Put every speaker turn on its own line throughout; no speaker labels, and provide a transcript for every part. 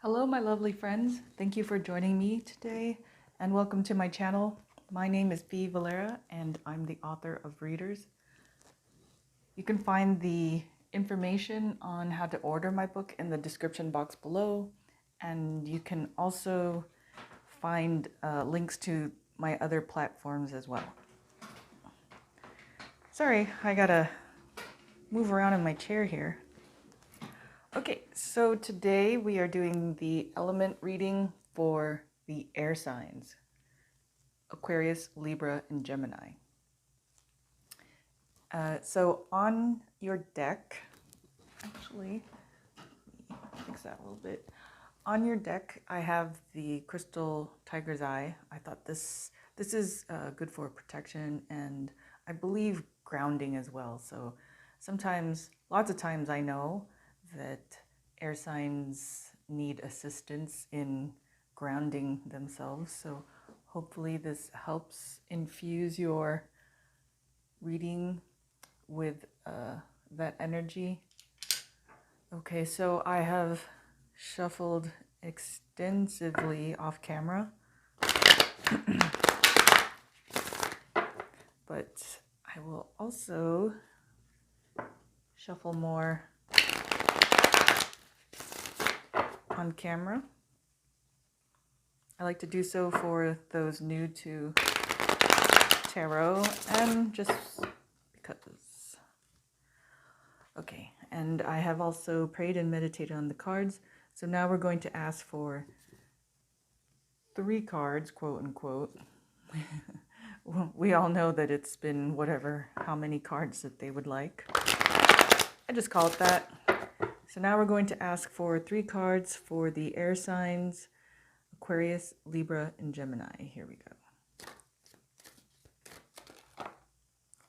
Hello, my lovely friends. Thank you for joining me today and welcome to my channel. My name is V Valera and I'm the author of Readers. You can find the information on how to order my book in the description box below, and you can also find links to my other platforms as well. Sorry, I gotta move around in my chair here. Okay, so today we are doing the element reading for the air signs, Aquarius, Libra, and Gemini. So on your deck, actually, let me fix that a little bit. On your deck, I have the crystal tiger's eye. I thought this is good for protection and I believe grounding as well. So sometimes, lots of times I know that air signs need assistance in grounding themselves. So hopefully this helps infuse your reading with that energy. Okay, so I have shuffled extensively off camera, but I will also shuffle more on camera. I like to do so for those new to tarot and just because. Okay, and I have also prayed and meditated on the cards. So now we're going to ask for 3 cards, quote unquote. We all know that it's been how many cards that they would like. I just call it that. So now we're going to ask for 3 cards for the air signs, Aquarius, Libra, and Gemini. Here we go.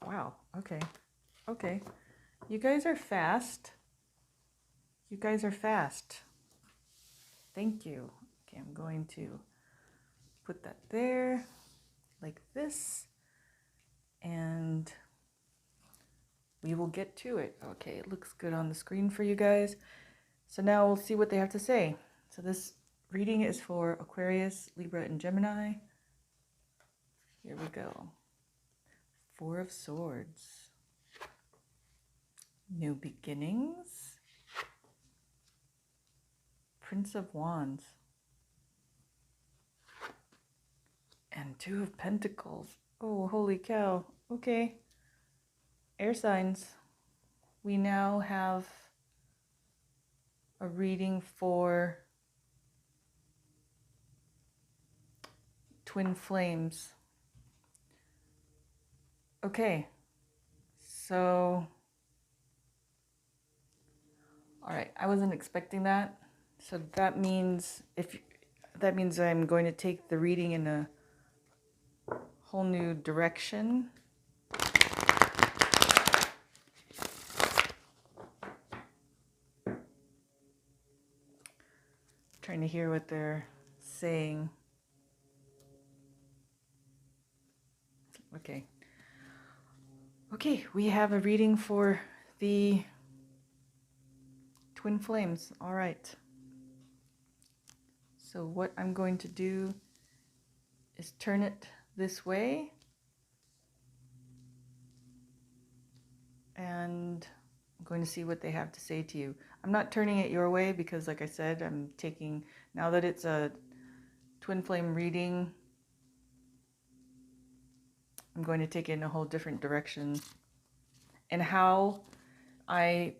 Wow, okay. Okay. You guys are fast. You guys are fast. Thank you. Okay, I'm going to put that there like this, and we will get to it. Okay, it looks good on the screen for you guys. So now we'll see what they have to say. So this reading is for Aquarius, Libra, and Gemini. Here we go. 4 of Swords. New beginnings. Prince of Wands. And 2 of Pentacles. Oh, holy cow. Okay. Air signs. We now have a reading for twin flames. Okay. So, all right, I wasn't expecting that. So that means I'm going to take the reading in a whole new direction. Trying to hear what they're saying. Okay. Okay, we have a reading for the twin flames. All right. So what I'm going to do is turn it this way. And I'm going to see what they have to say to you. I'm not turning it your way because, like I said, I'm taking, now that it's a twin flame reading, I'm going to take it in a whole different direction. And how I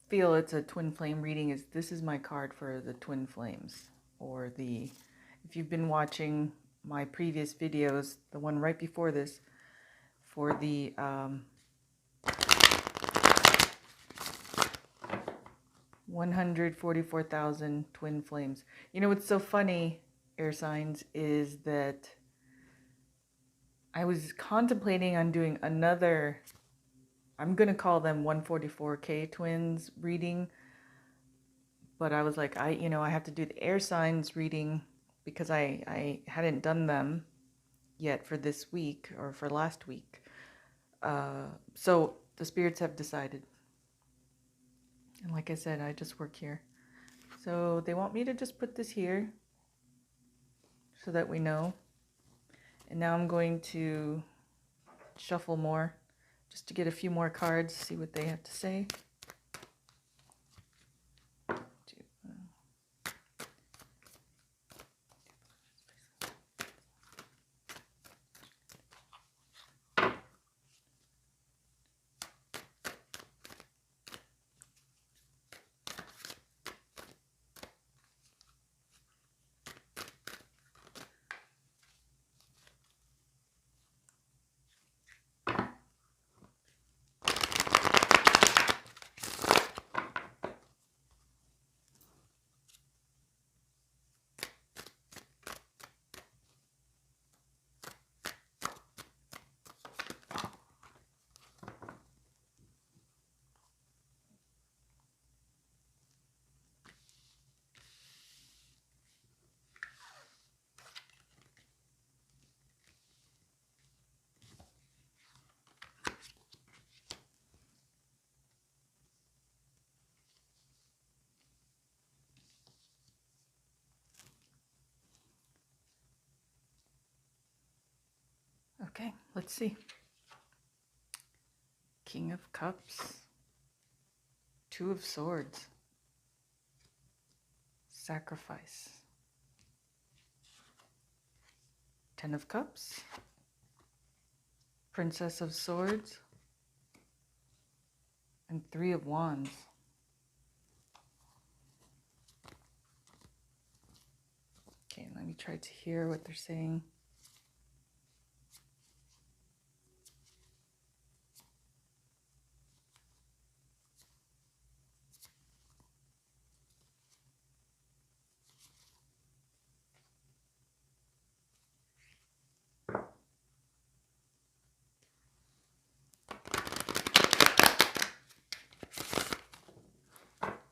feel it's a twin flame reading is this is my card for the twin flames, or if you've been watching my previous videos, the one right before this, for the 144,000 twin flames. You know what's so funny, air signs, is that I was contemplating on doing another, I'm going to call them 144K twins reading, but I was like, I have to do the air signs reading because I hadn't done them yet for this week or for last week. So the spirits have decided. And like I said, I just work here. So they want me to just put this here so that we know. And now I'm going to shuffle more just to get a few more cards, see what they have to say. Okay, let's see. King of Cups, Two of Swords, Sacrifice, Ten of Cups, Princess of Swords, and Three of Wands. Okay, let me try to hear what they're saying.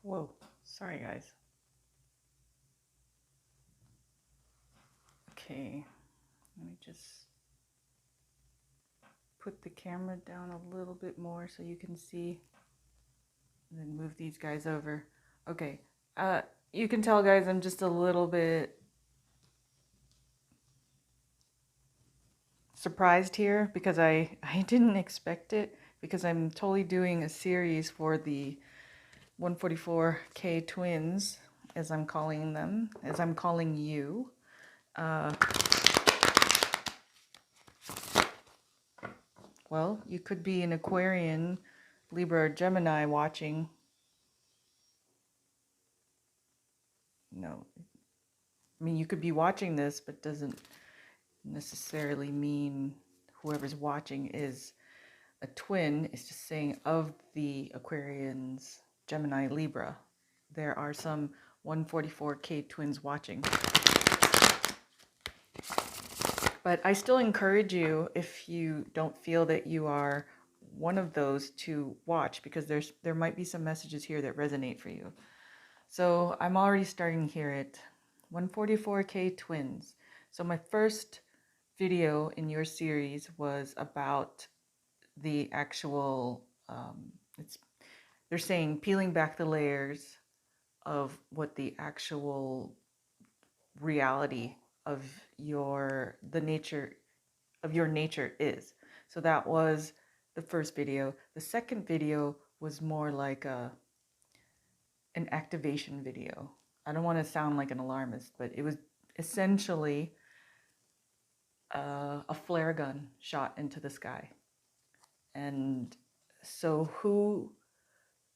Whoa, sorry guys. Okay, let me just put the camera down a little bit more so you can see, and then move these guys over. Okay, you can tell guys I'm just a little bit surprised here because I didn't expect it, because I'm totally doing a series for the 144K twins, as I'm calling them, as I'm calling you. Well, you could be an Aquarian, Libra, or Gemini watching. No, I mean, you could be watching this, but doesn't necessarily mean whoever's watching is a twin. It's just saying of the Aquarians, Gemini, Libra, there are some 144K twins watching. But I still encourage you, if you don't feel that you are one of those, to watch, because there might be some messages here that resonate for you. So I'm already starting here at 144K twins. So my first video in your series was about the actual, they're saying peeling back the layers of what the actual reality of the nature of your nature is. So that was the first video. The second video was more like an activation video. I don't want to sound like an alarmist, but it was essentially a flare gun shot into the sky. And so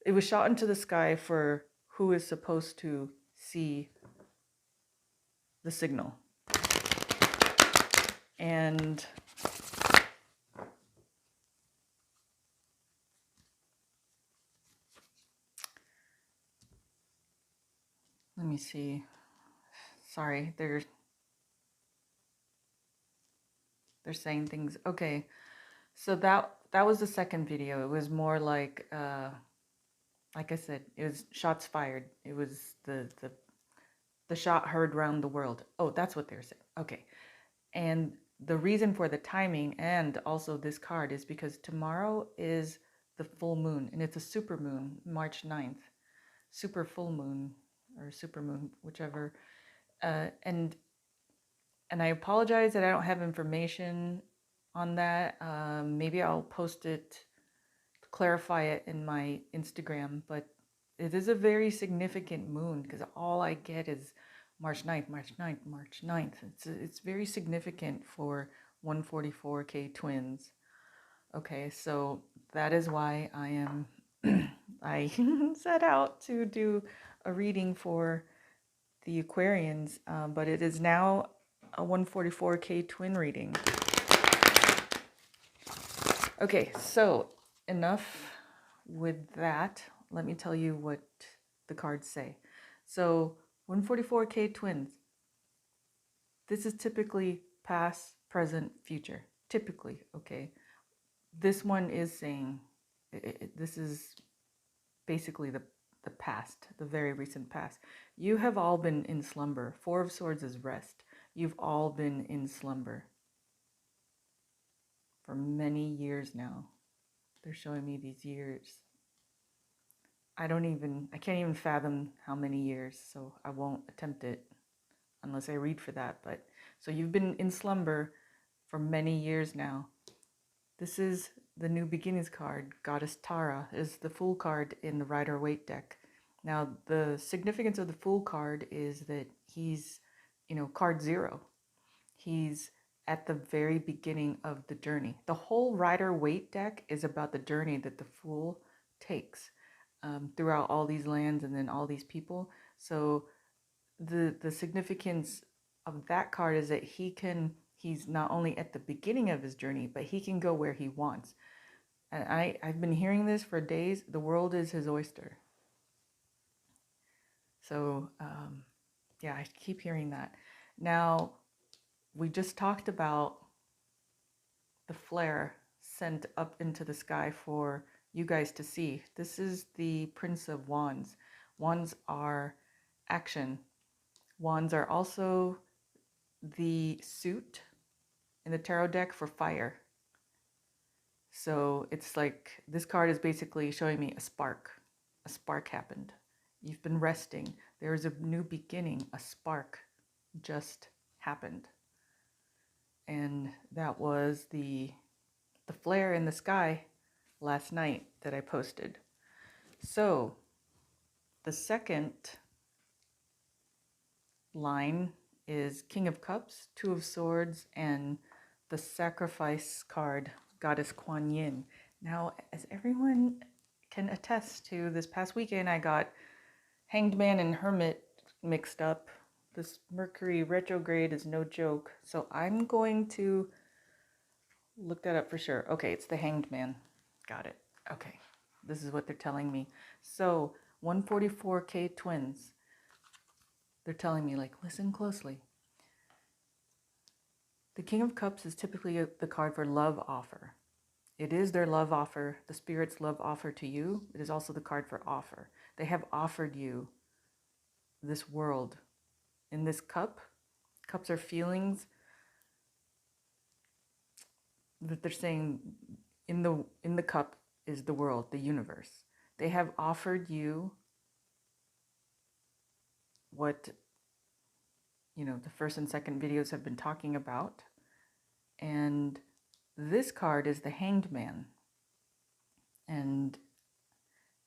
it was shot into the sky for who is supposed to see the signal. And let me see. Sorry, they're saying things. Okay, so that was the second video. It was more like I said, it was shots fired. It was the shot heard around the world. Oh, that's what they're saying. Okay, and the reason for the timing and also this card is because tomorrow is the full moon, and it's a super moon, March 9th. Super full moon. or supermoon, whichever. And I apologize that I don't have information on that. Maybe I'll post it, clarify it in my Instagram, but it is a very significant moon because all I get is March 9th, March 9th, March 9th. It's very significant for 144K twins. Okay, so that is why I set out to do a reading for the Aquarians, but it is now a 144K twin reading. Okay, so enough with that. Let me tell you what the cards say. So 144K twins. This is typically past, present, future. Typically, okay. This one is saying, this is basically the past, the very recent past. You have all been in slumber. Four of Swords is rest. You've all been in slumber for many years now. They're showing me these years. I can't even fathom how many years, so I won't attempt it unless I read for that. But so you've been in slumber for many years now. This is the New Beginnings card. Goddess Tara is the Fool card in the Rider-Waite deck. Now, the significance of the Fool card is that he's, card 0. He's at the very beginning of the journey. The whole Rider-Waite deck is about the journey that the Fool takes throughout all these lands and then all these people. So the significance of that card is that he's not only at the beginning of his journey, but he can go where he wants. And I've been hearing this for days. The world is his oyster. So, yeah, I keep hearing that. Now, we just talked about the flare sent up into the sky for you guys to see. This is the Prince of Wands. Wands are action. Wands are also the suit in the tarot deck for fire. So it's like this card is basically showing me a spark. A spark happened. You've been resting. There is a new beginning. A spark just happened. And that was the flare in the sky last night that I posted. So the second line is King of Cups, Two of Swords, and the Sacrifice card, Goddess Kuan Yin. Now, as everyone can attest to, this past weekend I got Hanged Man and Hermit mixed up. This Mercury retrograde is no joke. So I'm going to look that up for sure. Okay, it's the Hanged Man. Got it. Okay, this is what they're telling me. So 144K twins. They're telling me, like, listen closely. The King of Cups is typically the card for love offer. It is their love offer, the Spirit's love offer to you. It is also the card for offer. They have offered you this world. In this cup, cups are feelings that they're saying in the cup is the world, the universe. They have offered you what the first and second videos have been talking about. And this card is the Hanged Man. And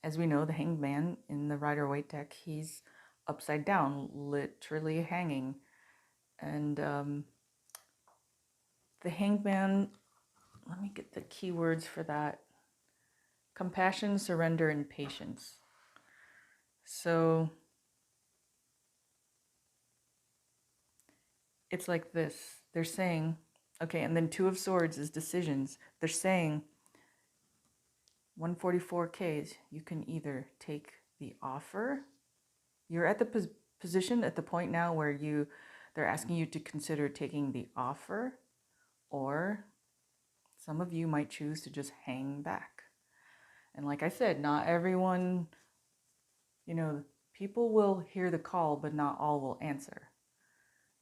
as we know, the Hanged Man in the Rider-Waite deck, he's upside down, literally hanging. And the Hanged Man, let me get the keywords for that. Compassion, surrender, and patience. So it's like this. They're saying, okay, and then Two of Swords is decisions. They're saying 144Ks, you can either take the offer. You're at the position at the point now where they're asking you to consider taking the offer, or some of you might choose to just hang back. And like I said, not everyone, people will hear the call, but not all will answer.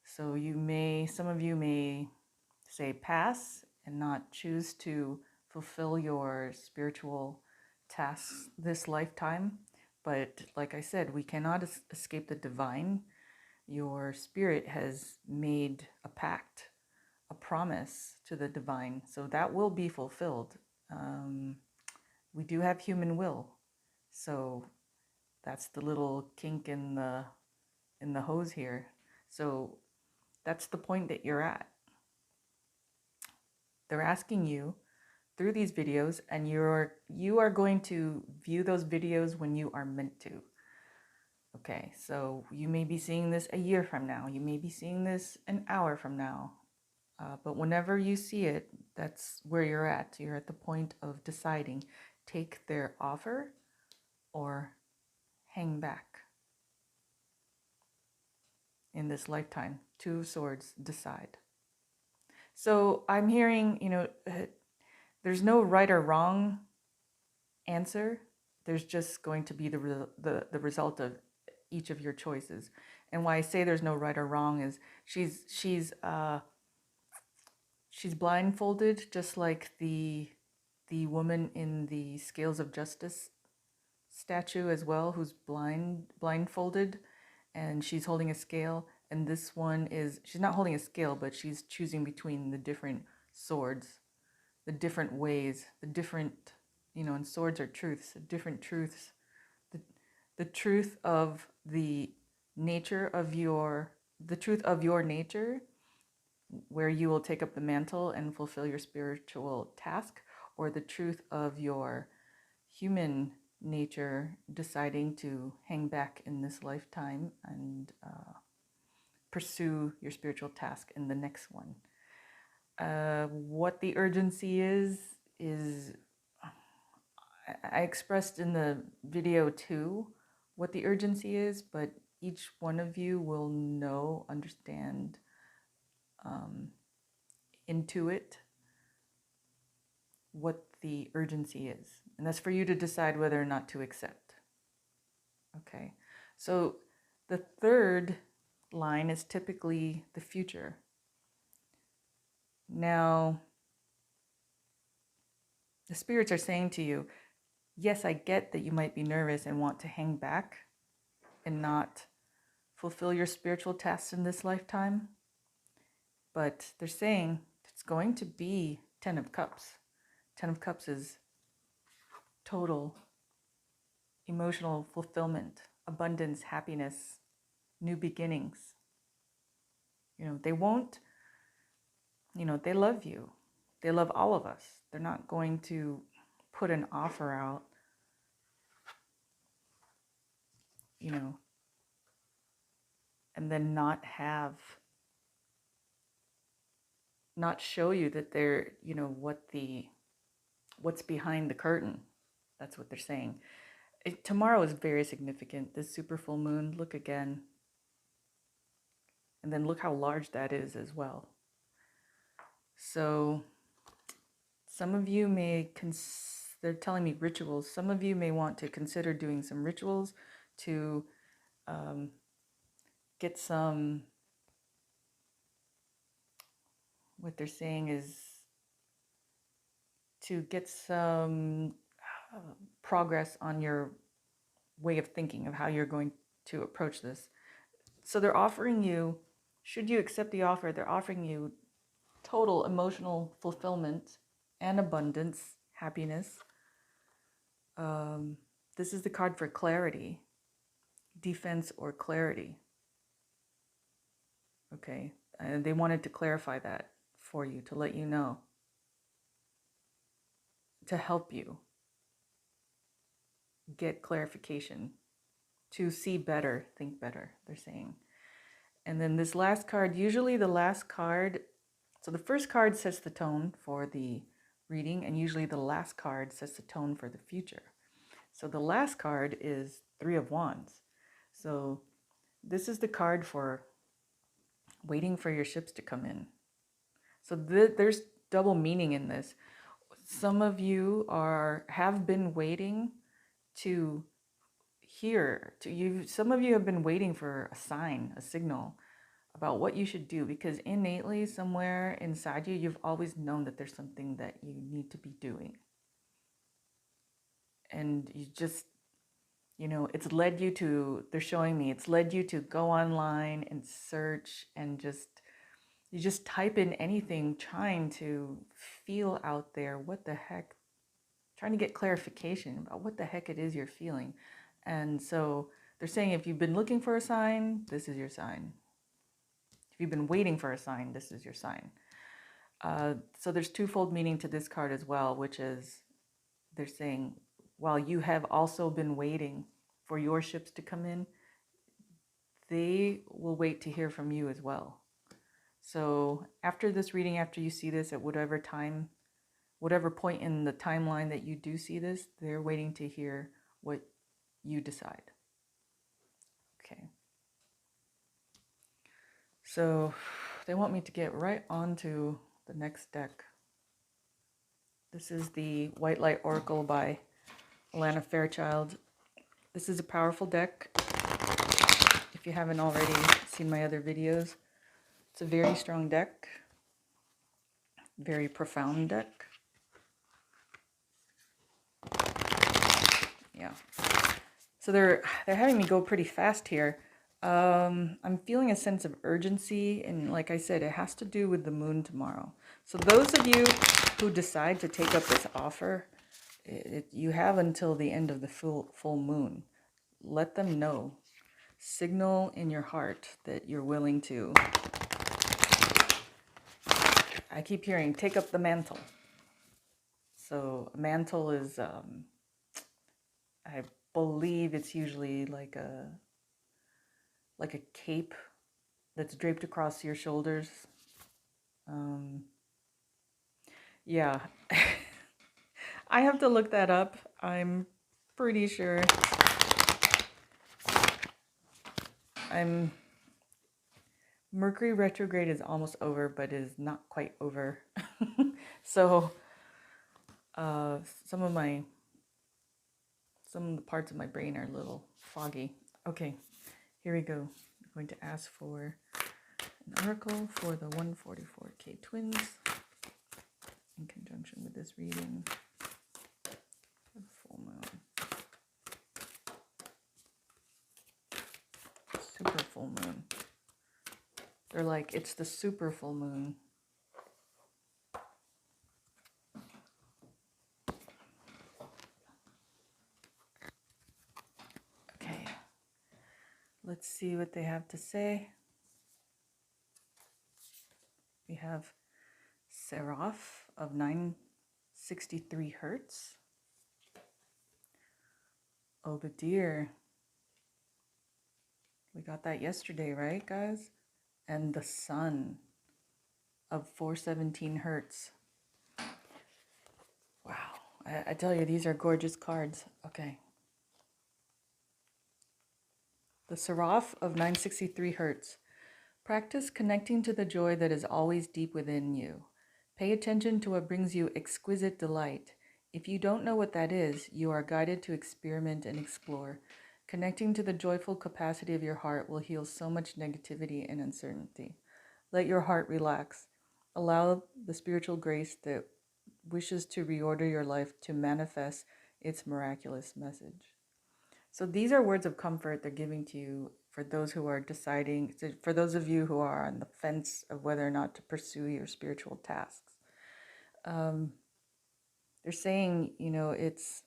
So some of you may say pass and not choose to fulfill your spiritual tasks this lifetime. But like I said, we cannot escape the divine. Your spirit has made a pact, a promise to the divine, so that will be fulfilled. We do have human will, so that's the little kink in the hose here. So that's the point that you're at. They're asking you through these videos, and you are going to view those videos when you are meant to. Okay, so you may be seeing this a year from now, you may be seeing this an hour from now, but whenever you see it, that's where you're at. You're at the point of deciding, take their offer or hang back in this lifetime. Two of Swords, decide. So I'm hearing, there's no right or wrong answer. There's just going to be the result of each of your choices. And why I say there's no right or wrong is she's blindfolded, just like the woman in the Scales of Justice statue as well, who's blindfolded, and she's holding a scale. And this one is, she's not holding a scale, but she's choosing between the different swords, the different ways, the different, and swords are truths, different truths. The truth of the nature of the truth of your nature, where you will take up the mantle and fulfill your spiritual task, or the truth of your human nature, deciding to hang back in this lifetime and pursue your spiritual task in the next one. What the urgency is I expressed in the video too what the urgency is, but each one of you will know, understand, intuit what the urgency is. And that's for you to decide whether or not to accept. Okay, so the third line is typically the future. Now, the spirits are saying to you, yes, I get that you might be nervous and want to hang back and not fulfill your spiritual tasks in this lifetime, but they're saying it's going to be 10 of Cups. 10 of Cups is total emotional fulfillment, abundance, happiness, new beginnings. They won't, they love you. They love all of us. They're not going to put an offer out, and then not show you that they're, what's behind the curtain. That's what they're saying. Tomorrow is very significant. This super full moon, look again. And then look how large that is as well. So some of you they're telling me rituals. Some of you may want to consider doing some rituals to get some, what they're saying is to get some progress on your way of thinking of how you're going to approach this. So they're offering you, should you accept the offer, they're offering you total emotional fulfillment and abundance, happiness. This is the card for clarity, defense or clarity. Okay, and they wanted to clarify that for you, to let you know, to help you get clarification, to see better, think better, they're saying. And then this last card, usually the last card, so the first card sets the tone for the reading, and usually the last card sets the tone for the future. So the last card is Three of Wands. So this is the card for waiting for your ships to come in. So there's double meaning in this. Some of you have been waiting to hear, some of you have been waiting for a sign, a signal about what you should do, because innately somewhere inside you, you've always known that there's something that you need to be doing. And You know, it's led you to, they're showing me, it's led you to go online and search and you just type in anything trying to feel out there what the heck, trying to get clarification about what the heck it is you're feeling. And so they're saying if you've been looking for a sign, this is your sign. If you've been waiting for a sign, this is your sign. So there's twofold meaning to this card as well, which is they're saying, while you have also been waiting for your ships to come in, they will wait to hear from you as well. So after this reading, after you see this at whatever time, whatever point in the timeline that you do see this, they're waiting to hear what you decide. Okay. So they want me to get right on to the next deck. This is the White Light Oracle by Alana Fairchild. This is a powerful deck. If you haven't already seen my other videos, it's a very strong deck, very profound deck. Yeah. So they're having me go pretty fast here. I'm feeling a sense of urgency, and like I said, it has to do with the moon tomorrow. So those of you who decide to take up this offer, you have until the end of the full moon. Let them know. Signal in your heart that you're willing to. I keep hearing, take up the mantle. So a mantle is, I believe it's usually like a cape that's draped across your shoulders. Yeah, I have to look that up. I'm pretty sure. Mercury retrograde is almost over, but is not quite over. So some of the parts of my brain are a little foggy. Okay, here we go. I'm going to ask for an oracle for the 144K twins in conjunction with this reading. The full moon. Super full moon. They're like, it's the super full moon. Okay. Let's see what they have to say. We have Seraph of 963 hertz. Oh, but dear. We got that yesterday, right, guys? And the Sun of 417 hertz. Wow. I tell you, these are gorgeous cards. Okay. The Seraph of 963 hertz. Practice connecting to the joy that is always deep within you. Pay attention to what brings you exquisite delight. If you don't know what that is, you are guided to experiment and explore. Connecting to the joyful capacity of your heart will heal so much negativity and uncertainty. Let your heart relax. Allow the spiritual grace that wishes to reorder your life to manifest its miraculous message. So these are words of comfort they're giving to you for those who are deciding, for those of you who are on the fence of whether or not to pursue your spiritual tasks. They're saying, you know, it's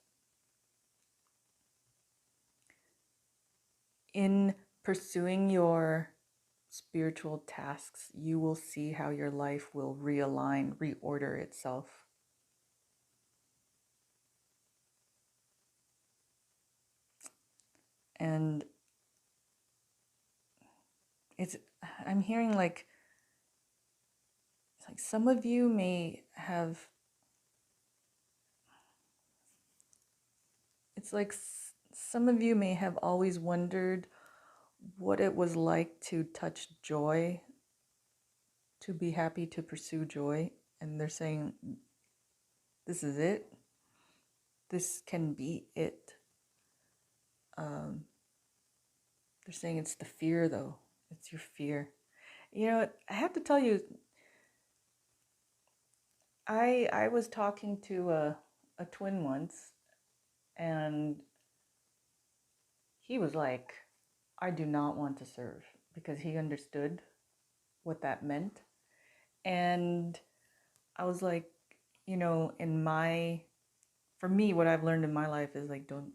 in pursuing your spiritual tasks, you will see how your life will realign, reorder itself. And I'm hearing like some of you may have, it's like some of you may have always wondered what it was like to touch joy, to be happy, to pursue joy. And they're saying, this is it. This can be it. They're saying it's the fear, though. It's your fear. You know, I have to tell you, I was talking to a twin once, and he was like, I do not want to serve, because he understood what that meant. And I was like, you know, for me, what I've learned in my life is like, don't,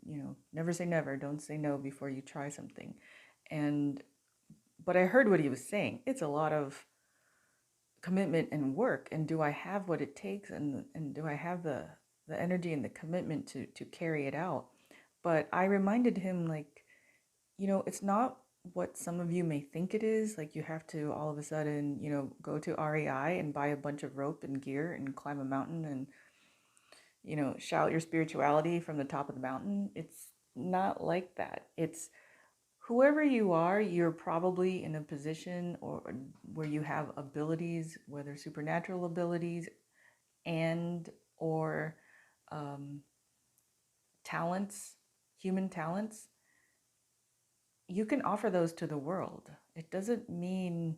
never say never. Don't say no before you try something. And, but I heard what he was saying. It's a lot of commitment and work. And do I have what it takes? And do I have the energy and the commitment to carry it out? But I reminded him, like, it's not what some of you may think it is. Like, you have to all of a sudden, go to REI and buy a bunch of rope and gear and climb a mountain and, shout your spirituality from the top of the mountain. It's not like that. It's whoever you are, you're probably in a position or where you have abilities, whether supernatural abilities and or um, talents, human talents. You can offer those to the world. It doesn't mean,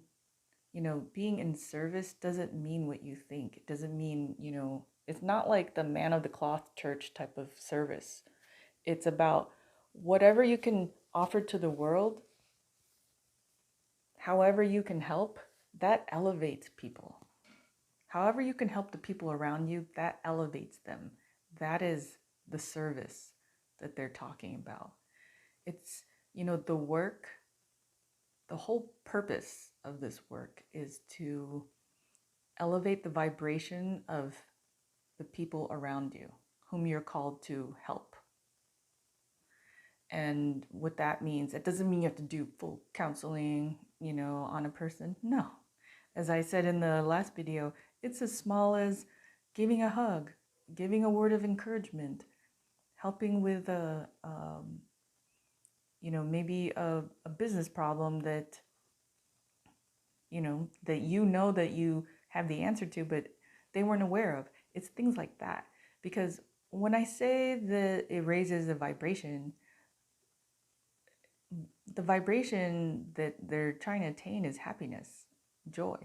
being in service doesn't mean what you think. It doesn't mean, it's not like the man of the cloth church type of service. It's about whatever you can offer to the world, however you can help, that elevates people. However you can help the people around you, that elevates them. That is the service that they're talking about. It's, the work, the whole purpose of this work is to elevate the vibration of the people around you, whom you're called to help. And what that means, it doesn't mean you have to do full counseling, on a person. No. As I said in the last video, it's as small as giving a hug, giving a word of encouragement, helping with maybe a business problem that that you have the answer to, but they weren't aware of. It's things like that. Because when I say that it raises the vibration that they're trying to attain is happiness, joy.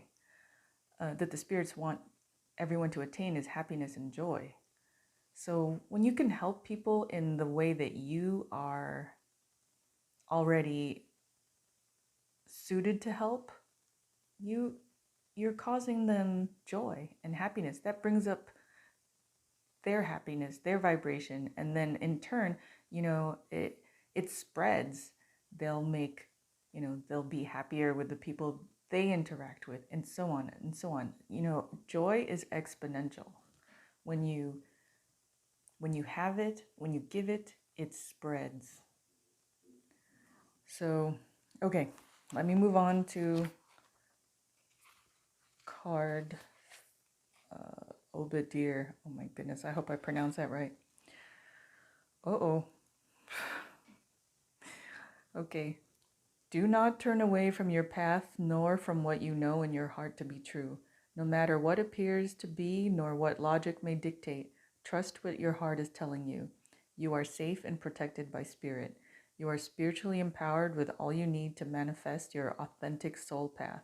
That the spirits want everyone to attain is happiness and joy. So when you can help people in the way that you are already suited to help, you're causing them joy and happiness. That brings up their happiness, their vibration, and then in turn, it spreads. They'll they'll be happier with the people they interact with, and so on and so on. Joy is exponential. When you have it, when you give it, it spreads. So, okay, let me move on to card Obadiah. Oh my goodness, I hope I pronounced that right. Uh-oh. Okay. Do not turn away from your path, nor from what you know in your heart to be true. No matter what appears to be, nor what logic may dictate, trust what your heart is telling you. You are safe and protected by spirit. You are spiritually empowered with all you need to manifest your authentic soul path.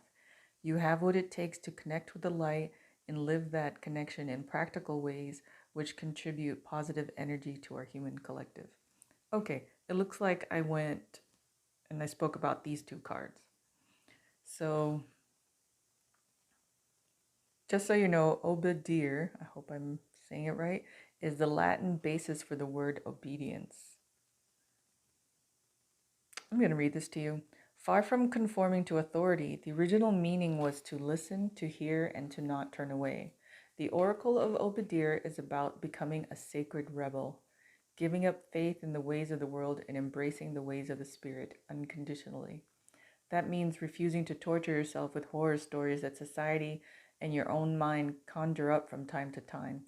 You have what it takes to connect with the light and live that connection in practical ways which contribute positive energy to our human collective. Okay, it looks like I went and I spoke about these two cards. So, just so you know, Obadiah, I hope I'm saying it right, is the Latin basis for the word obedience. I'm going to read this to you. Far from conforming to authority, the original meaning was to listen, to hear, and to not turn away. The Oracle of Obadiah is about becoming a sacred rebel, giving up faith in the ways of the world and embracing the ways of the Spirit unconditionally. That means refusing to torture yourself with horror stories that society and your own mind conjure up from time to time.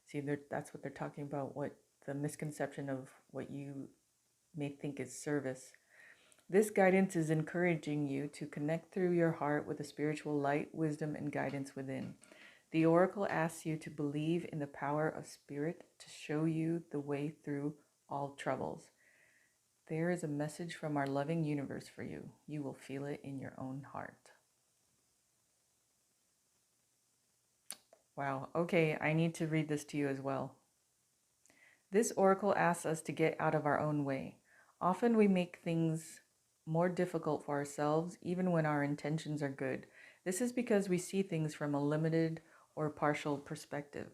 See, that's what they're talking about, what the misconception of what you may think is service. This guidance is encouraging you to connect through your heart with the spiritual light, wisdom, and guidance within. The oracle asks you to believe in the power of spirit to show you the way through all troubles. There is a message from our loving universe for you. You will feel it in your own heart. Wow. Okay, I need to read this to you as well. This oracle asks us to get out of our own way. Often we make things more difficult for ourselves, even when our intentions are good. This is because we see things from a limited or partial perspective.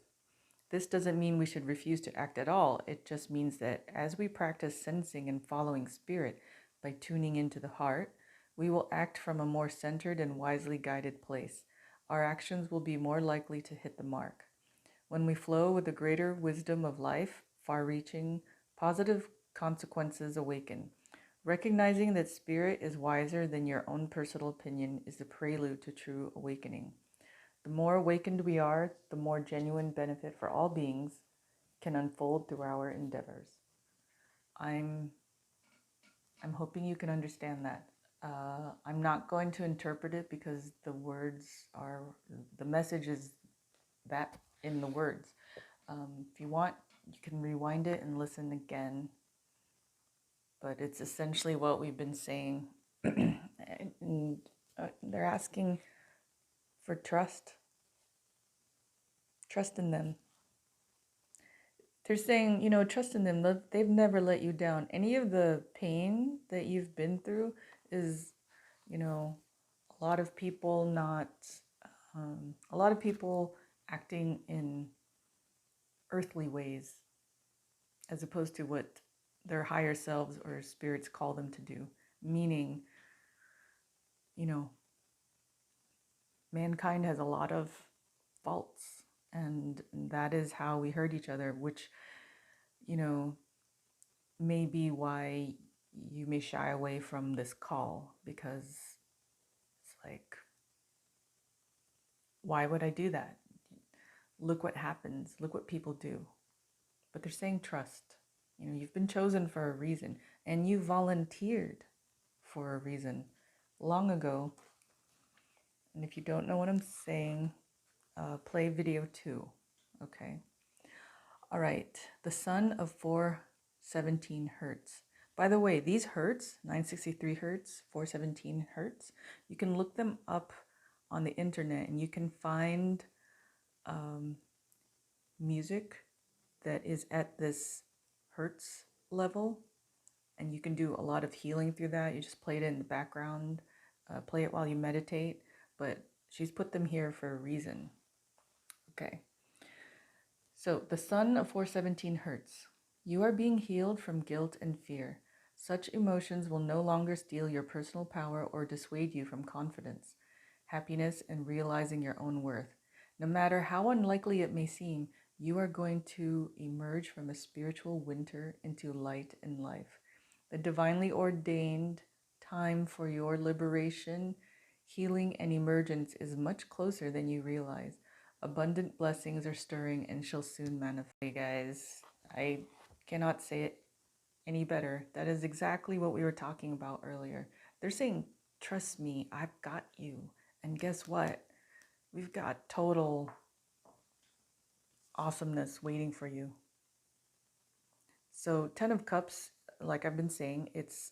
This doesn't mean we should refuse to act at all. It just means that as we practice sensing and following spirit by tuning into the heart, we will act from a more centered and wisely guided place. Our actions will be more likely to hit the mark. When we flow with the greater wisdom of life, far-reaching, positive consequences awaken. Recognizing that spirit is wiser than your own personal opinion is the prelude to true awakening. The more awakened we are, the more genuine benefit for all beings can unfold through our endeavors. I'm hoping you can understand that. I'm not going to interpret it because the message is that in the words. If you want, you can rewind it and listen again. But it's essentially what we've been saying. And they're asking for trust. Trust in them. They're saying, trust in them. They've never let you down. Any of the pain that you've been through is, a lot of people acting in earthly ways as opposed to what their higher selves or spirits call them to do. Meaning, mankind has a lot of faults, and that is how we hurt each other, which, may be why you may shy away from this call, because it's like, why would I do that? Look what happens. Look what people do. But they're saying trust. You've been chosen for a reason, and you volunteered for a reason long ago. And if you don't know what I'm saying, play video 2. Okay. All right. The sun of 417 hertz. By the way, these hertz, 963 hertz, 417 hertz, you can look them up on the internet and you can find music that is at this hertz level, and you can do a lot of healing through that. You just play it in the background, play it while you meditate, but she's put them here for a reason. Okay. So the sun of 417 hertz. You are being healed from guilt and fear. Such emotions will no longer steal your personal power or dissuade you from confidence, happiness, and realizing your own worth. No matter how unlikely it may seem, you are going to emerge from a spiritual winter into light and life. The divinely ordained time for your liberation, healing, and emergence is much closer than you realize. Abundant blessings are stirring and shall soon manifest. Hey guys, I cannot say it any better. That is exactly what we were talking about earlier. They're saying, trust me, I've got you. And guess what? We've got total awesomeness waiting for you. So 10 of Cups, like I've been saying, it's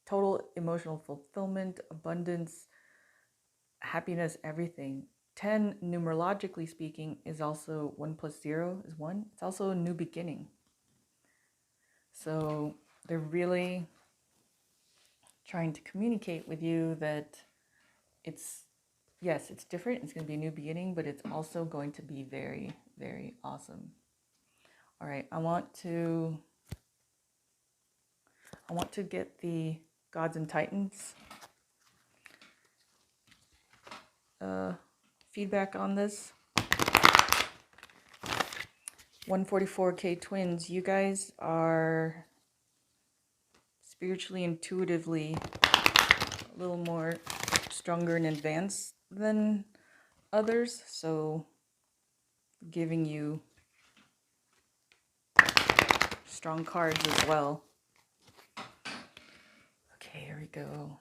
total emotional fulfillment, abundance, happiness, everything. 10, numerologically speaking, is also 1 plus 0 is 1. It's also a new beginning. So they're really trying to communicate with you that it's different. It's going to be a new beginning, but it's also going to be very, very awesome. All right, I want to get the Gods and Titans feedback on this. 144K twins, you guys are spiritually, intuitively a little more stronger and advanced than others, so giving you strong cards as well. Okay, here we go.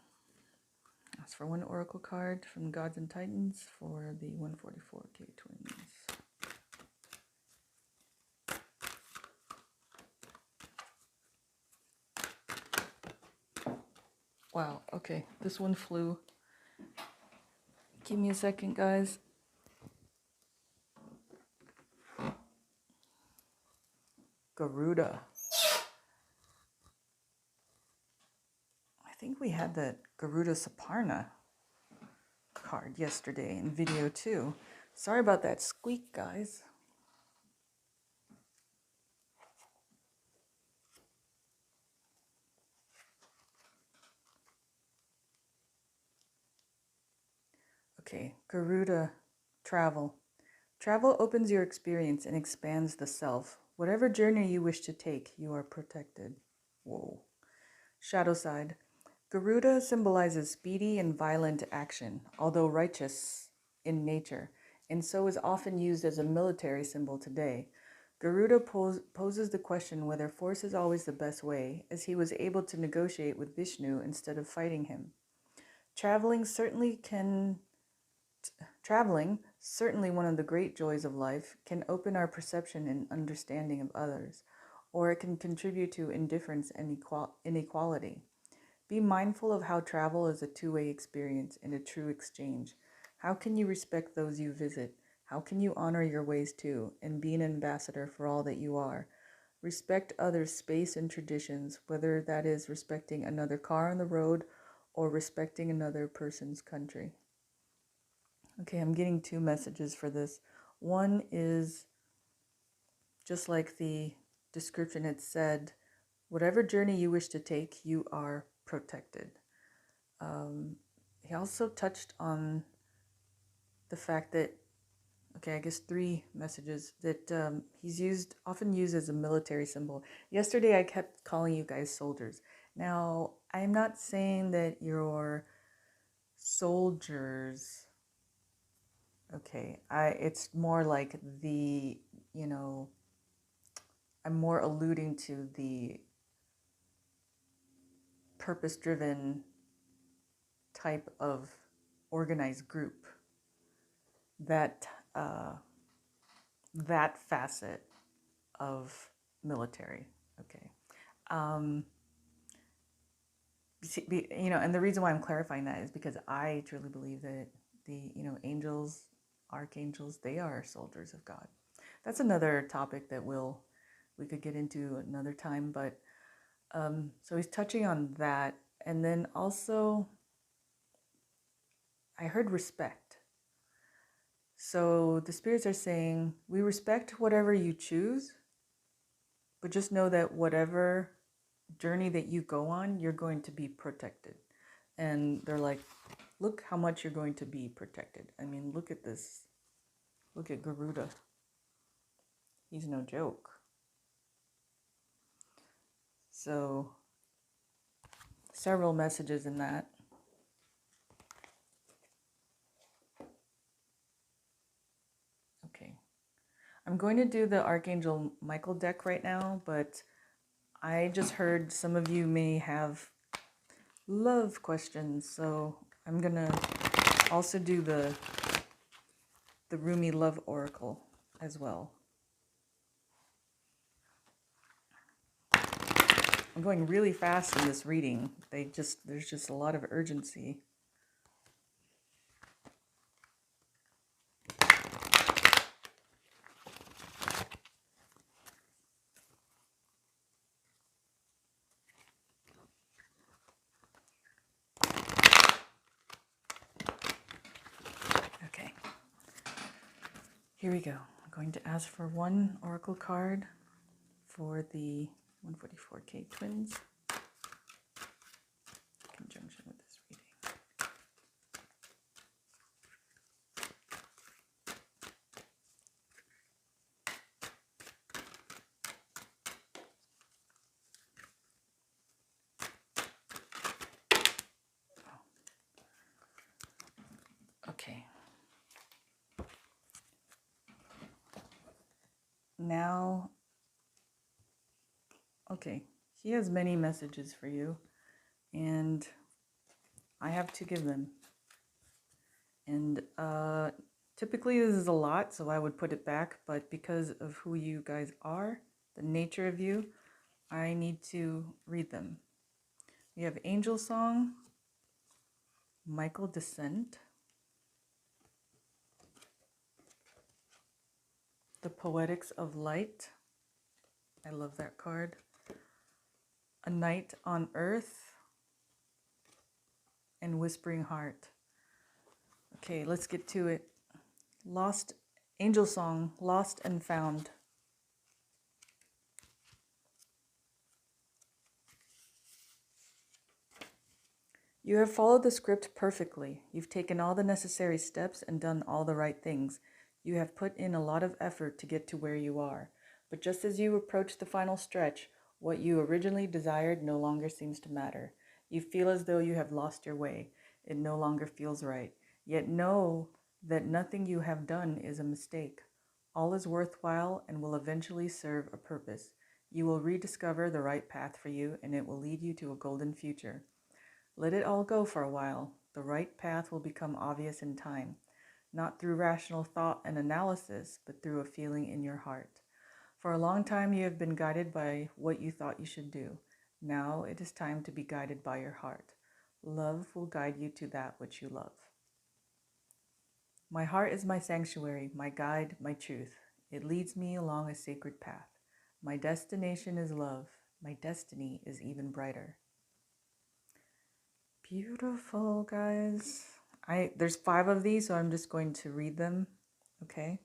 That's for one oracle card from Gods and Titans for the 144K twins. Wow, okay, this one flew. Give me a second, guys. Garuda. think we had that Garuda Saparna card yesterday in video too. Sorry about that squeak, guys. Okay, Garuda, travel. Travel opens your experience and expands the self. Whatever journey you wish to take, you are protected. Whoa. Shadow side. Garuda symbolizes speedy and violent action, although righteous in nature, and so is often used as a military symbol today. Garuda poses the question whether force is always the best way, as he was able to negotiate with Vishnu instead of fighting him. Traveling, certainly one of the great joys of life, can open our perception and understanding of others, or it can contribute to indifference and inequality. Be mindful of how travel is a two-way experience and a true exchange. How can you respect those you visit? How can you honor your ways too, and be an ambassador for all that you are? Respect others' space and traditions, whether that is respecting another car on the road or respecting another person's country. Okay, I'm getting two messages for this. One is, just like the description had said, whatever journey you wish to take, you are protected. He also touched on the fact that, okay, I guess three messages, that he's often used as a military symbol. Yesterday I kept calling you guys soldiers. Now, I'm not saying that you're soldiers. Okay, it's more like the, I'm more alluding to the purpose-driven type of organized group, that that facet of military. Okay. And the reason why I'm clarifying that is because I truly believe that the, angels, archangels, they are soldiers of God. That's another topic that we could get into another time, but so he's touching on that. And then also I heard respect. So the spirits are saying, we respect whatever you choose, but just know that whatever journey that you go on, you're going to be protected. And they're like, look how much you're going to be protected. I mean, look at this. Look at Garuda. He's no joke. So, several messages in that. Okay. I'm going to do the Archangel Michael deck right now, but I just heard some of you may have love questions, so I'm going to also do the Rumi Love Oracle as well. I'm going really fast in this reading. There's just a lot of urgency. Okay. Here we go. I'm going to ask for one oracle card for the 144K twins in conjunction with this reading. Okay. Now, okay, he has many messages for you, and I have to give them. And typically this is a lot, so I would put it back, but because of who you guys are, the nature of you, I need to read them. We have Angel Song, Michael Descent, The Poetics of Light. I love that card. A Night on Earth, and whispering heart. Okay, let's get to it. Lost angel song, lost and found. You have followed the script perfectly. You've taken all the necessary steps and done all the right things. You have put in a lot of effort to get to where you are. But just as you approach the final stretch, what you originally desired no longer seems to matter. You feel as though you have lost your way. It no longer feels right. Yet know that nothing you have done is a mistake. All is worthwhile and will eventually serve a purpose. You will rediscover the right path for you, and it will lead you to a golden future. Let it all go for a while. The right path will become obvious in time, not through rational thought and analysis, but through a feeling in your heart. For a long time, you have been guided by what you thought you should do. Now it is time to be guided by your heart. Love will guide you to that which you love. My heart is my sanctuary, my guide, my truth. It leads me along a sacred path. My destination is love. My destiny is even brighter. Beautiful, guys. There's 5 of these, so I'm just going to read them, okay?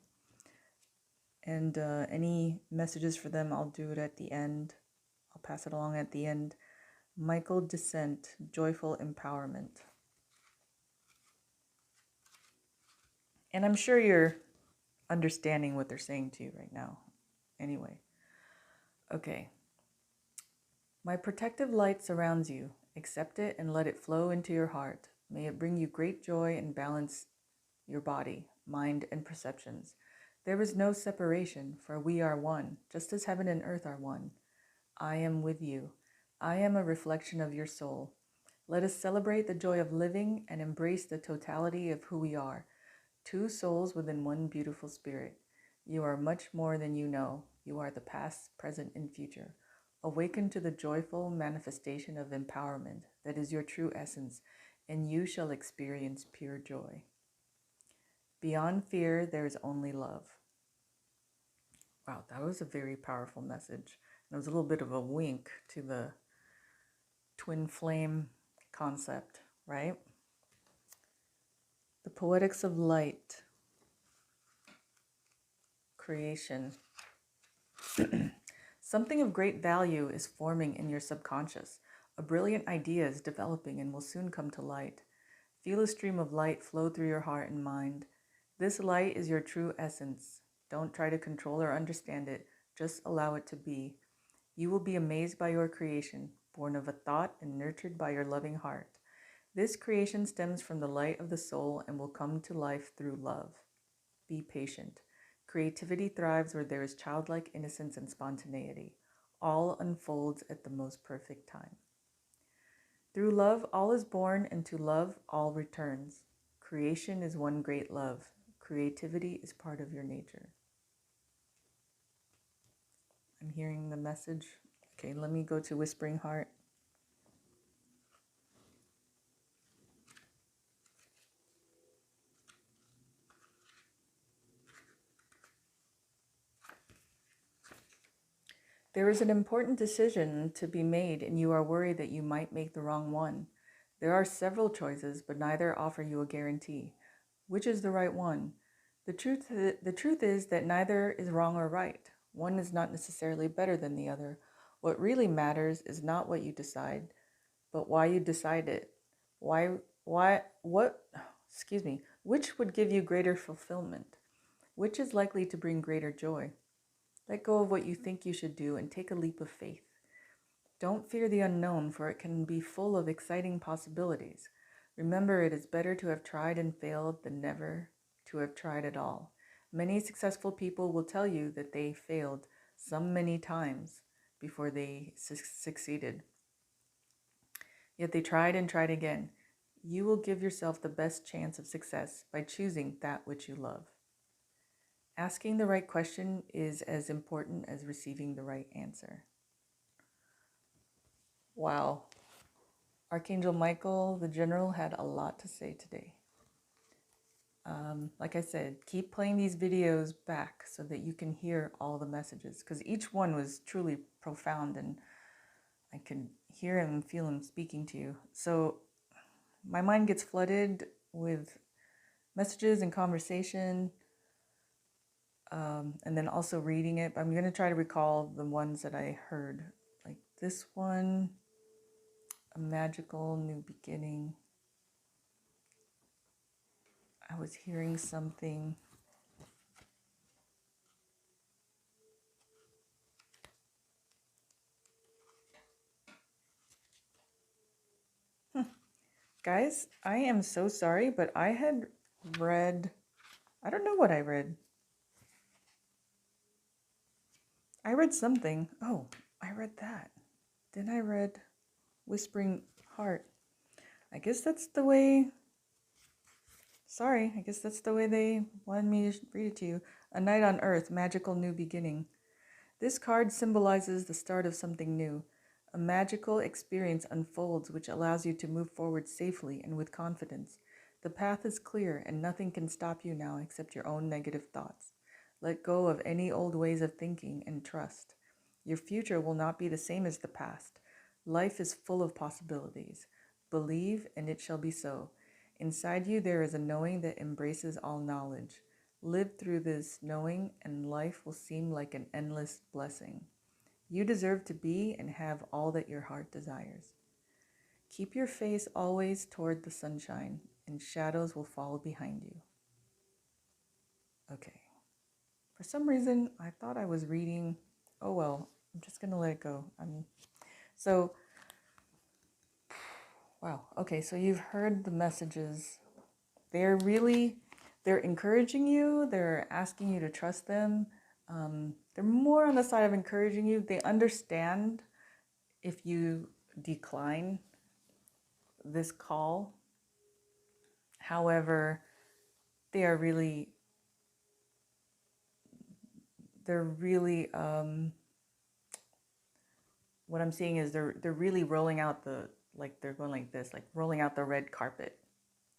And any messages for them, I'll do it at the end. I'll pass it along at the end. Michael Descent, Joyful Empowerment. And I'm sure you're understanding what they're saying to you right now. Anyway. Okay. My protective light surrounds you. Accept it and let it flow into your heart. May it bring you great joy and balance your body, mind, and perceptions. There is no separation, for we are one, just as heaven and earth are one. I am with you. I am a reflection of your soul. Let us celebrate the joy of living and embrace the totality of who we are. 2 souls within one beautiful spirit. You are much more than you know. You are the past, present, and future. Awaken to the joyful manifestation of empowerment that is your true essence, and you shall experience pure joy. Beyond fear, there is only love. Wow, that was a very powerful message. It was a little bit of a wink to the twin flame concept, right? The poetics of light, creation. Something of great value is forming in your subconscious. A brilliant idea is developing and will soon come to light. Feel a stream of light flow through your heart and mind. This light is your true essence. Don't try to control or understand it. Just allow it to be. You will be amazed by your creation, born of a thought and nurtured by your loving heart. This creation stems from the light of the soul and will come to life through love. Be patient. Creativity thrives where there is childlike innocence and spontaneity. All unfolds at the most perfect time. Through love, all is born, and to love, all returns. Creation is one great love. Creativity is part of your nature. I'm hearing the message. Okay, let me go to Whispering Heart. There is an important decision to be made, and you are worried that you might make the wrong one. There are several choices, but neither offer you a guarantee. Which is the right one? The truth is that neither is wrong or right. One is not necessarily better than the other. What really matters is not what you decide, but why you decide it. Which would give you greater fulfillment? Which is likely to bring greater joy? Let go of what you think you should do and take a leap of faith. Don't fear the unknown, for it can be full of exciting possibilities. Remember, it is better to have tried and failed than never to have tried at all. Many successful people will tell you that they failed some many times before they succeeded. Yet they tried and tried again. You will give yourself the best chance of success by choosing that which you love. Asking the right question is as important as receiving the right answer. Wow. Archangel Michael, the general, had a lot to say today. Like I said, keep playing these videos back so that you can hear all the messages, because each one was truly profound and I could hear him and feel him speaking to you. So my mind gets flooded with messages and conversation, and then also reading it. I'm going to try to recall the ones that I heard. Like this one, a magical new beginning. I was hearing something. Guys, I am so sorry, but I had read, I don't know what I read. I read something. Oh, I read that. Then I read Whispering Heart. I guess that's the way, sorry, I guess that's the way they wanted me to read it to you. A Night on Earth, Magical New Beginning. This card symbolizes the start of something new. A magical experience unfolds which allows you to move forward safely and with confidence. The path is clear and nothing can stop you now except your own negative thoughts. Let go of any old ways of thinking and trust. Your future will not be the same as the past. Life is full of possibilities. Believe and it shall be so. Inside you there is a knowing that embraces all knowledge. Live through this knowing and life will seem like an endless blessing. You deserve to be and have all that your heart desires. Keep your face always toward the sunshine and shadows will fall behind you. Okay. For some reason, I thought I was reading, oh well, I'm just going to let it go. So, wow. Okay, so you've heard the messages. They're encouraging you. They're asking you to trust them. They're more on the side of encouraging you. They understand if you decline this call. However, they're really, what I'm seeing is they're really rolling out they're going like this, like rolling out the red carpet.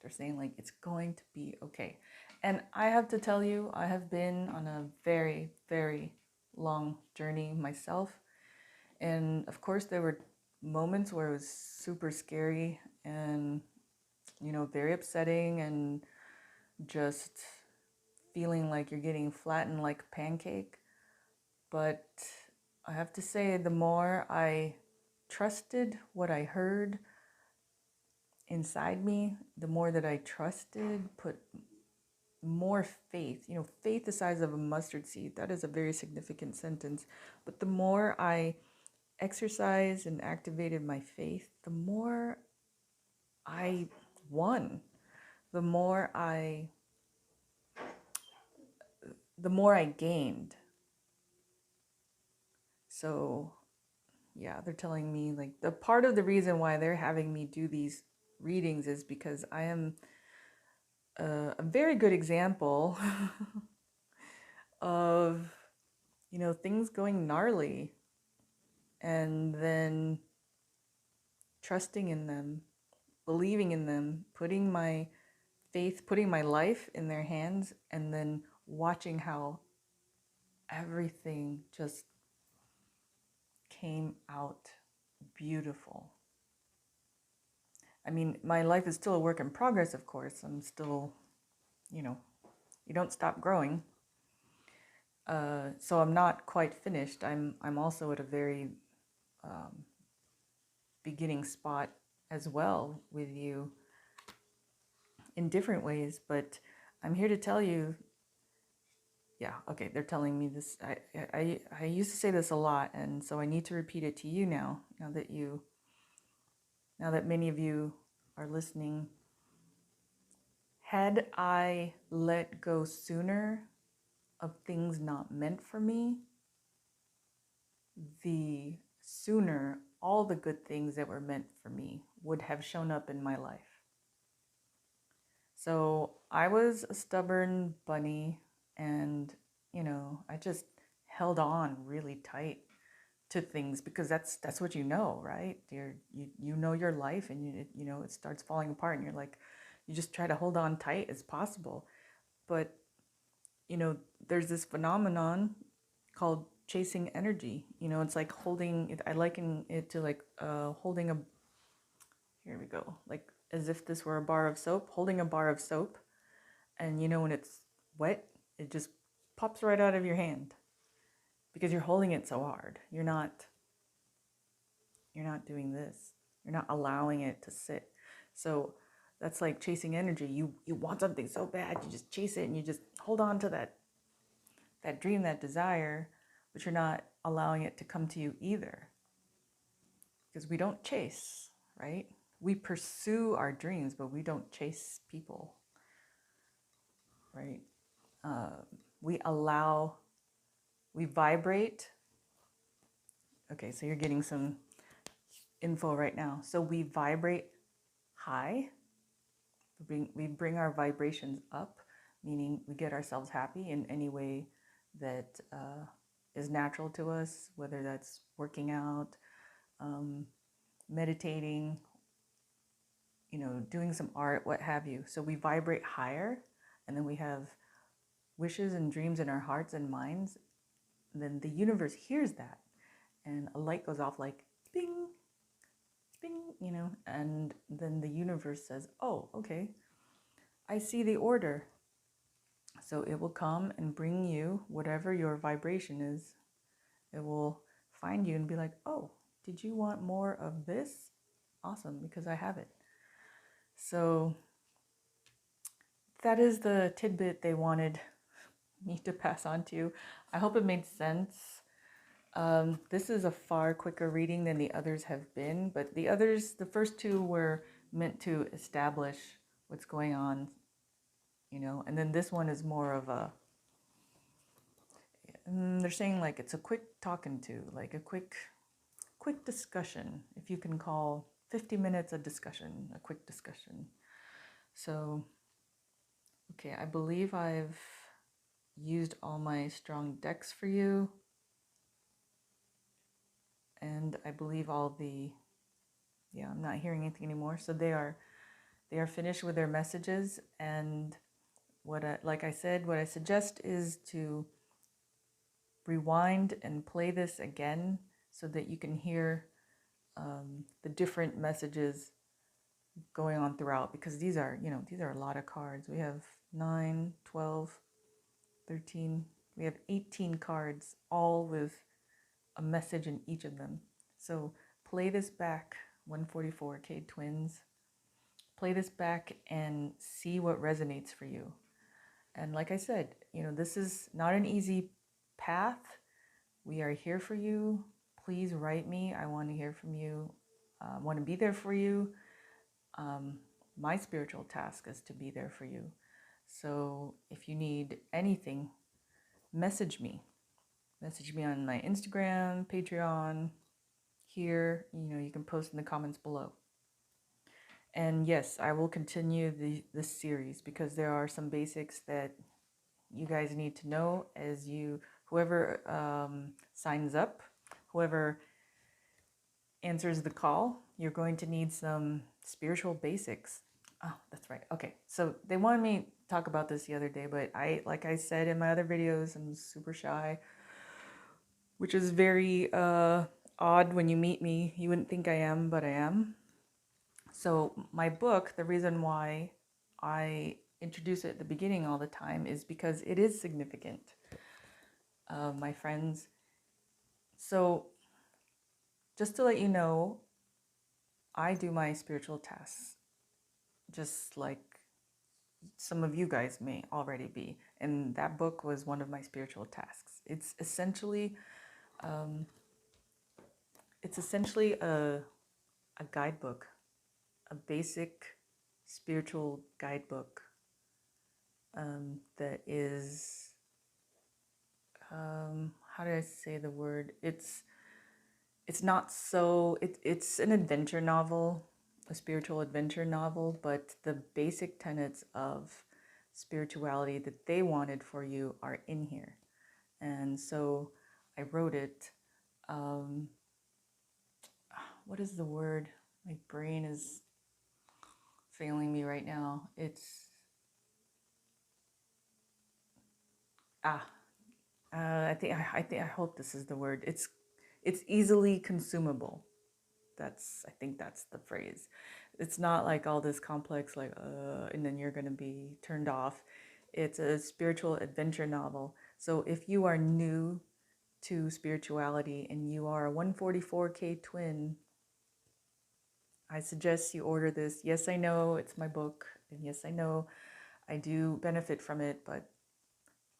They're saying like, it's going to be okay. And I have to tell you, I have been on a very, very long journey myself. And of course, there were moments where it was super scary and, very upsetting and just feeling like you're getting flattened like a pancake. But I have to say, the more I trusted what I heard inside me, the more that I trusted, put more faith. Faith the size of a mustard seed. That is a very significant sentence. But the more I exercised and activated my faith, the more I won. The more I gained. So yeah, they're telling me like the part of the reason why they're having me do these readings is because I am a very good example of, things going gnarly and then trusting in them, believing in them, putting my faith, putting my life in their hands, and then watching how everything just came out beautiful. I mean, my life is still a work in progress, of course. I'm still, you don't stop growing. So I'm not quite finished. I'm also at a very beginning spot as well with you in different ways. But I'm here to tell you, yeah, okay, they're telling me this. I used to say this a lot, and so I need to repeat it to you now. Now that many of you are listening. Had I let go sooner of things not meant for me, the sooner all the good things that were meant for me would have shown up in my life. So I was a stubborn bunny, and I just held on really tight to things because that's what right? You know your life, and it starts falling apart, and you're like, you just try to hold on tight as possible. But there's this phenomenon called chasing energy. It's like holding it. I liken it to like holding a. Here we go. Like as if this were a bar of soap, holding a bar of soap. And you know, when it's wet, it just pops right out of your hand because you're holding it so hard. You're not doing this. You're not allowing it to sit. So that's like chasing energy. You want something so bad, you just chase it and you just hold on to that dream, that desire, but you're not allowing it to come to you either. Because we don't chase, right? We pursue our dreams, but we don't chase people, right? We vibrate. Okay, so you're getting some info right now. So we vibrate high. We bring our vibrations up, meaning we get ourselves happy in any way that is natural to us, whether that's working out, meditating, doing some art, what have you. So we vibrate higher, and then we have wishes and dreams in our hearts and minds. And then the universe hears that, and a light goes off like bing, bing, and then the universe says, oh, okay, I see the order. So it will come and bring you whatever your vibration is. It will find you and be like, oh, did you want more of this? Awesome, because I have it. So that is the tidbit they wanted me to pass on to you. I hope it made sense. This is a far quicker reading than the others have been, but the first two were meant to establish what's going on, and then this one is more of a, they're saying like it's a quick talking to, like a quick discussion, if you can call 50 minutes a discussion, a quick discussion. So, okay, I believe I've used all my strong decks for you. And I believe all I'm not hearing anything anymore. So they are finished with their messages. And like I said, what I suggest is to rewind and play this again so that you can hear the different messages going on throughout, because these are a lot of cards. We have 9, 12, 13, we have 18 cards, all with a message in each of them. So play this back, 144 Cade Twins. Play this back and see what resonates for you. And like I said, this is not an easy path. We are here for you. Please write me. I want to hear from you. I want to be there for you. My spiritual task is to be there for you. So if you need anything, message me. Message me on my Instagram, Patreon, here. You can post in the comments below. And yes, I will continue this series because there are some basics that you guys need to know as whoever signs up, whoever answers the call, you're going to need some spiritual basics. Oh, that's right. Okay, so they wanted me to talk about this the other day, but like I said in my other videos, I'm super shy, which is very odd. When you meet me, you wouldn't think I am, but I am. So my book, the reason why I introduce it at the beginning all the time is because it is significant, my friends. So just to let you know, I do my spiritual tasks just like some of you guys may already be. And that book was one of my spiritual tasks. It's essentially a guidebook, a basic spiritual guidebook that is, how do I say the word? It's an adventure novel, a spiritual adventure novel, but the basic tenets of spirituality that they wanted for you are in here. And so I wrote it. What is the word? My brain is failing me right now. I hope this is the word. It's easily consumable. I think that's the phrase. It's not like all this complex, like, and then you're going to be turned off. It's a spiritual adventure novel. So if you are new to spirituality and you are a 144K twin, I suggest you order this. Yes, I know it's my book, and yes, I know I do benefit from it, but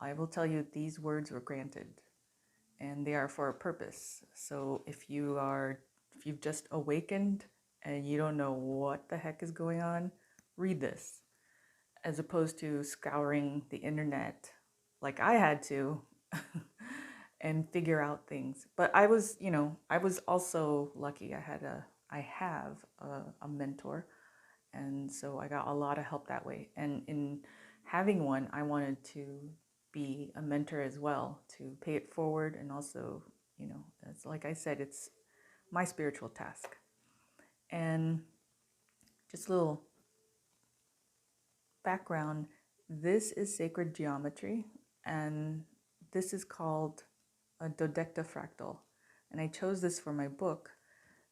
I will tell you these words were granted and they are for a purpose. So if you've just awakened and you don't know what the heck is going on, read this as opposed to scouring the internet like I had to and figure out things. But I was also lucky. I have a mentor, and so I got a lot of help that way. And in having one, I wanted to be a mentor as well, to pay it forward, and also, it's like I said, it's my spiritual task. And just a little background, this is sacred geometry, and this is called a dodecafractal. And I chose this for my book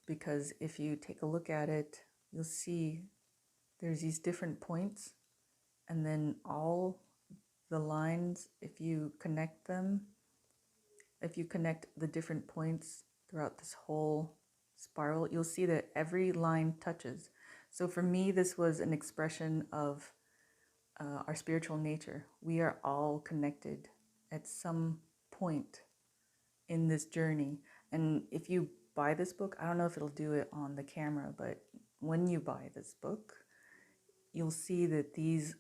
because if you take a look at it, you'll see there's these different points, and then all the lines, if you connect the different points throughout this whole spiral, you'll see that every line touches. So for me, this was an expression of our spiritual nature. We are all connected at some point in this journey. And if you buy this book, I don't know if it'll do it on the camera, but when you buy this book, you'll see that these,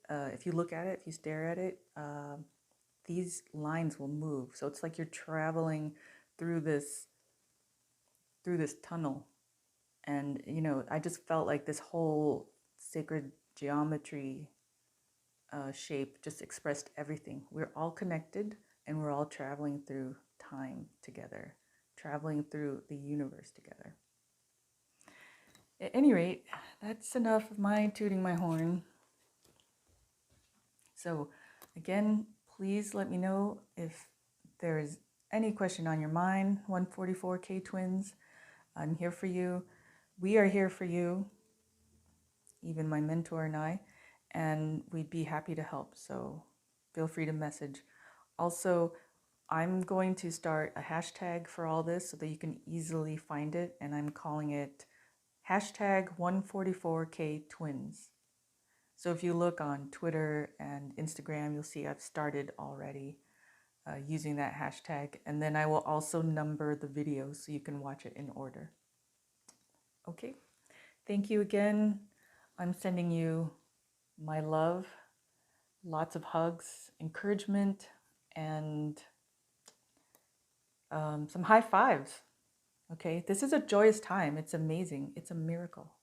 if you look at it, if you stare at it, these lines will move. So it's like you're traveling through this tunnel. And I just felt like this whole sacred geometry shape just expressed everything. We're all connected, and we're all traveling through time together, traveling through the universe together. At any rate, that's enough of my tooting my horn. So again, please let me know if there is any question on your mind, 144K twins. I'm here for you. We are here for you, even my mentor and I, and we'd be happy to help. So feel free to message. Also, I'm going to start a hashtag for all this so that you can easily find it, and I'm calling it hashtag 144K twins. So if you look on Twitter and Instagram, you'll see I've started already using that hashtag. And then I will also number the videos so you can watch it in order. Okay, thank you again. I'm sending you my love, lots of hugs, encouragement, and some high fives. Okay, this is a joyous time. It's amazing. It's a miracle.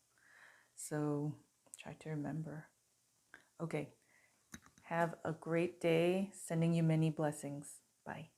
So try to remember. Okay, have a great day. Sending you many blessings. Bye.